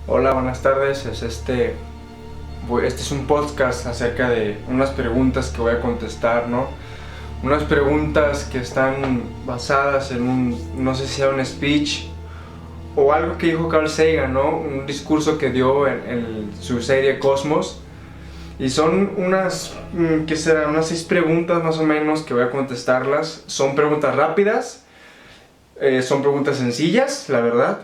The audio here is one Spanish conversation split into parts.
Hola, buenas tardes. Este es un podcast acerca de unas preguntas que voy a contestar, ¿no? Unas preguntas que están basadas en no sé si sea un speech o algo que dijo Carl Sagan, ¿no? Un discurso que dio en su serie Cosmos. Y son ¿qué serán? Unas 6 preguntas más o menos que voy a contestarlas. Son preguntas rápidas, son preguntas sencillas, la verdad.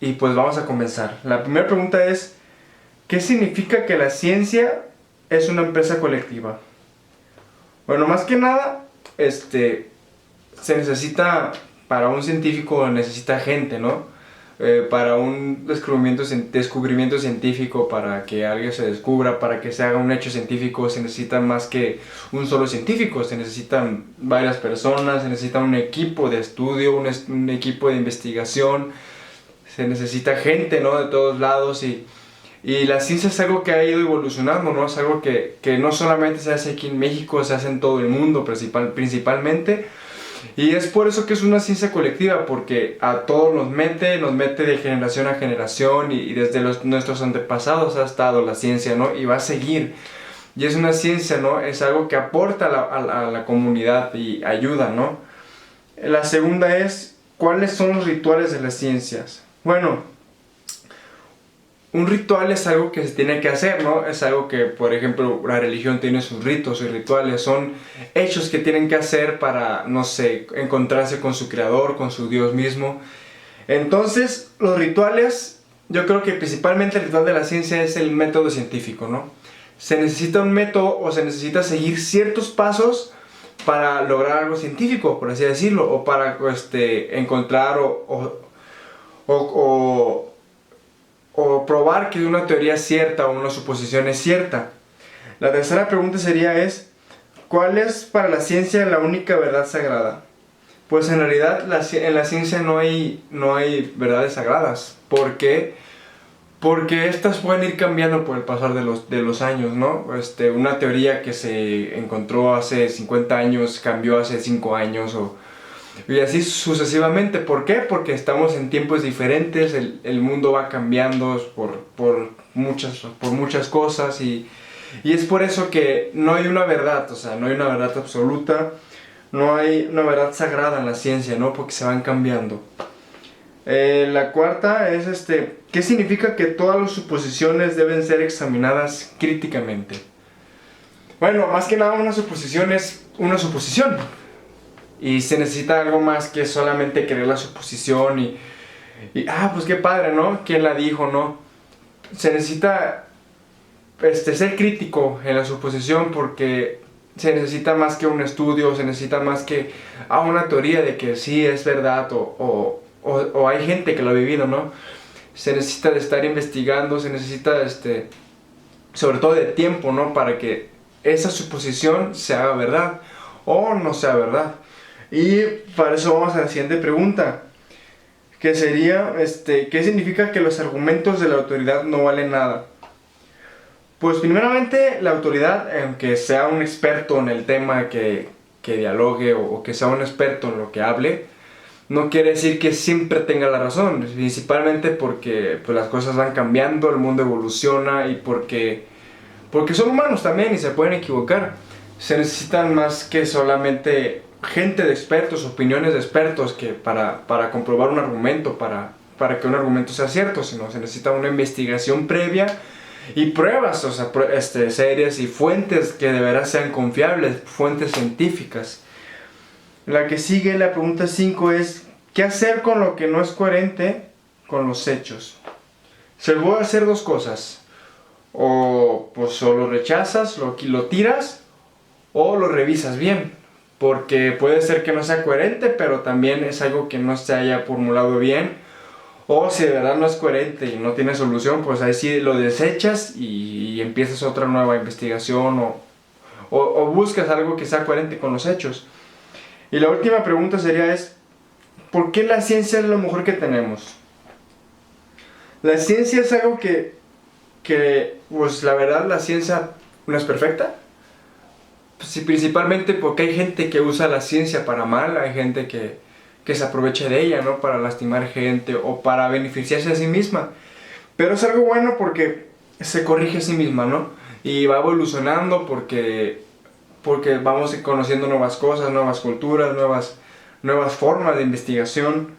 Y pues vamos a comenzar. La primera pregunta es: ¿qué significa que la ciencia es una empresa colectiva? Bueno, más que nada, se necesita, para un científico necesita gente, ¿no? Para un descubrimiento científico, para que alguien se descubra, para que se haga un hecho científico, se necesita más que un solo científico, se necesitan varias personas, se necesita un equipo de estudio, un equipo de investigación, se necesita gente, ¿no? De todos lados y la ciencia es algo que ha ido evolucionando, ¿no? Es algo que no solamente se hace aquí en México, se hace en todo el mundo principalmente. Y es por eso que es una ciencia colectiva, porque a todos nos mete de generación a generación y desde nuestros antepasados ha estado la ciencia, ¿no? Y va a seguir. Y es una ciencia, ¿no? Es algo que aporta a la comunidad y ayuda, ¿no? La segunda es: ¿cuáles son los rituales de las ciencias? Bueno, un ritual es algo que se tiene que hacer, ¿no? Es algo que, por ejemplo, la religión tiene sus ritos y rituales. Son hechos que tienen que hacer para, no sé, encontrarse con su creador, con su Dios mismo. Entonces, los rituales, yo creo que principalmente el ritual de la ciencia es el método científico, ¿no? Se necesita un método o se necesita seguir ciertos pasos para lograr algo científico, por así decirlo, o para encontrar o o probar que una teoría es cierta o una suposición es cierta. La tercera pregunta ¿cuál es para la ciencia la única verdad sagrada? Pues en realidad en la ciencia no hay verdades sagradas. ¿Por qué? Porque estas pueden ir cambiando por el pasar de los años, ¿no? Una teoría que se encontró hace 50 años cambió hace 5 años y así sucesivamente. ¿Por qué? Porque estamos en tiempos diferentes, el mundo va cambiando por muchas cosas y es por eso que no hay una verdad, o sea, no hay una verdad absoluta, no hay una verdad sagrada en la ciencia, ¿no? Porque se van cambiando. La cuarta es ¿qué significa que todas las suposiciones deben ser examinadas críticamente? Bueno, más que nada una suposición es una suposición. Y se necesita algo más que solamente creer la suposición pues qué padre, ¿no? ¿Quién la dijo, no? Se necesita ser crítico en la suposición porque se necesita más que un estudio, se necesita más que una teoría de que sí es verdad o hay gente que lo ha vivido, ¿no? Se necesita de estar investigando, se necesita sobre todo de tiempo, ¿no? Para que esa suposición se haga verdad o no sea verdad. Y para eso vamos a la siguiente pregunta, que sería, ¿qué significa que los argumentos de la autoridad no valen nada? Pues primeramente la autoridad, aunque sea un experto en el tema que dialogue o que sea un experto en lo que hable, no quiere decir que siempre tenga la razón, principalmente porque pues, las cosas van cambiando, el mundo evoluciona y porque son humanos también y se pueden equivocar. Se necesitan más que solamente gente de expertos, opiniones de expertos que para comprobar un argumento, para que un argumento sea cierto, sino se necesita una investigación previa y pruebas, o sea, serias y fuentes que de veras sean confiables, fuentes científicas. La que sigue, la pregunta 5 es: ¿qué hacer con lo que no es coherente con los hechos? Se puede hacer dos cosas: o pues o lo rechazas, lo tiras, o lo revisas bien, porque puede ser que no sea coherente, pero también es algo que no se haya formulado bien, o si de verdad no es coherente y no tiene solución, pues ahí sí lo desechas y empiezas otra nueva investigación o buscas algo que sea coherente con los hechos. Y la última pregunta ¿por qué la ciencia es lo mejor que tenemos? La ciencia es algo pues la verdad la ciencia no es perfecta. Sí, principalmente porque hay gente que usa la ciencia para mal, hay gente que se aprovecha de ella, ¿no? Para lastimar gente o para beneficiarse a sí misma. Pero es algo bueno porque se corrige a sí misma, ¿no? Y va evolucionando porque vamos conociendo nuevas cosas, nuevas culturas, nuevas formas de investigación.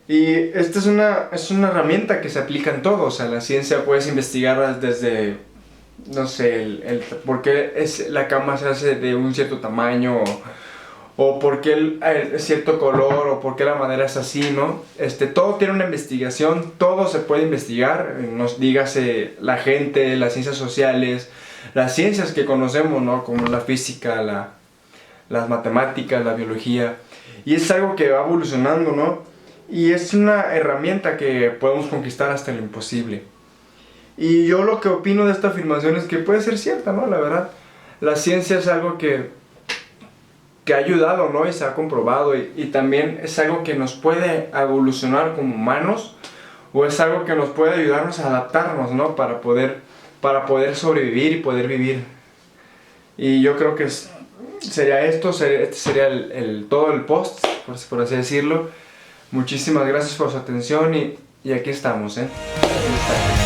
Y esta es una herramienta que se aplica en todo. O sea, la ciencia puedes investigar desde, no sé, por qué la cama se hace de un cierto tamaño, o por qué el cierto color, o por qué la madera es así, ¿no? Todo tiene una investigación, todo se puede investigar, nos dígase la gente, las ciencias sociales, las ciencias que conocemos, ¿no? Como la física, las matemáticas, la biología, y es algo que va evolucionando, ¿no? Y es una herramienta que podemos conquistar hasta lo imposible. Y yo lo que opino de esta afirmación es que puede ser cierta, ¿no? La verdad, la ciencia es algo que ha ayudado, ¿no? Y se ha comprobado, y también es algo que nos puede evolucionar como humanos, o es algo que nos puede ayudarnos a adaptarnos, ¿no? Para poder sobrevivir y poder vivir. Y yo creo que sería este sería todo el post, por así decirlo. Muchísimas gracias por su atención, y aquí estamos, ¿eh? Aquí está.